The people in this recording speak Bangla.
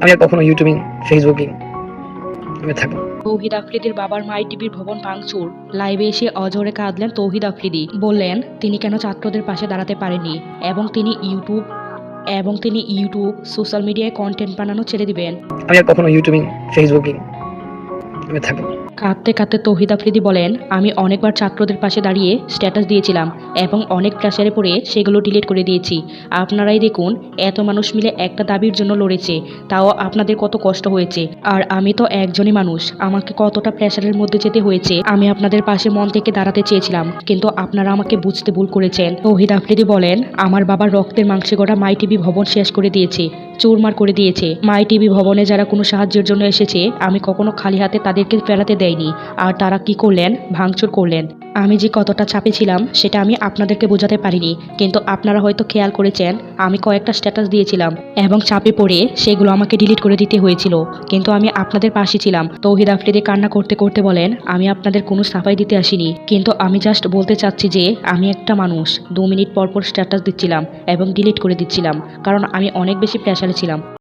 আমি আর কখনো ইউটিউবিং, ফেসবুকিং আমি থাকবো না। তৌহিদ আফ্রিদির বাবার মাই টিভির ভবন ভাঙচুর। লাইভে এসে অঝরে কাঁদলেন তৌহিদ আফ্রিদি। বললেন তিনি কেন ছাত্রদের পাশে দাঁড়াতে পারেননি এবং তিনি ইউটিউব সোশ্যাল মিডিয়ায় কন্টেন্ট বানানো ছেড়ে দিবেন। আমি আর কখনো ইউটিউবিং, ফেসবুকিং আমি থাকবো না। কাঁদতে কাঁদতে তৌহিদ আফ্রিদি বলেন, আমি অনেকবার ছাত্রদের পাশে দাঁড়িয়ে স্ট্যাটাস দিয়েছিলাম এবং অনেক প্রেসারে পড়ে সেগুলো ডিলিট করে দিয়েছি। আপনারাই দেখুন, এত মানুষ মিলে একটা দাবির জন্য লড়েছে, তাও আপনাদের কত কষ্ট হয়েছে। আর আমি তো একজনই মানুষ, আমাকে কতটা প্রেসারের মধ্যে যেতে হয়েছে। আমি আপনাদের পাশে মন থেকে দাঁড়াতে চেয়েছিলাম, কিন্তু আপনারা আমাকে বুঝতে ভুল করেছেন। তৌহিদ আফ্রিদি বলেন, আমার বাবার রক্তের মাংসে গড়া মাই টিভি ভবন শেষ করে দিয়েছে, চুরমার করে দিয়েছে। মাই টিভি ভবনে যারা কোনো সাহায্যের জন্য এসেছে, আমি কখনো খালি হাতে তাদেরকে ফেরাতে দেয়নি। আর তারা কি করলেন? ভাঙচুর করলেন। আমি যে কতটা চাপে ছিলাম সেটা আমি আপনাদেরকে বোঝাতে পারিনি, কিন্তু আপনারা হয়তো খেয়াল করেছেন আমি কয়েকটা স্ট্যাটাস দিয়েছিলাম এবং চাপে পড়ে সেগুলো আমাকে ডিলিট করে দিতে হয়েছিল, কিন্তু আমি আপনাদের পাশে ছিলাম। তৌহিদ আফ্রিদি কান্না করতে করতে বলেন, আমি আপনাদের কোনো সাফাই দিতে আসিনি, কিন্তু আমি জাস্ট বলতে চাচ্ছি যে আমি একটা মানুষ 2 মিনিট পর পর স্ট্যাটাস দিচ্ছিলাম এবং ডিলিট করে দিচ্ছিলাম, কারণ আমি অনেক বেশি প্রেসারে ছিলাম।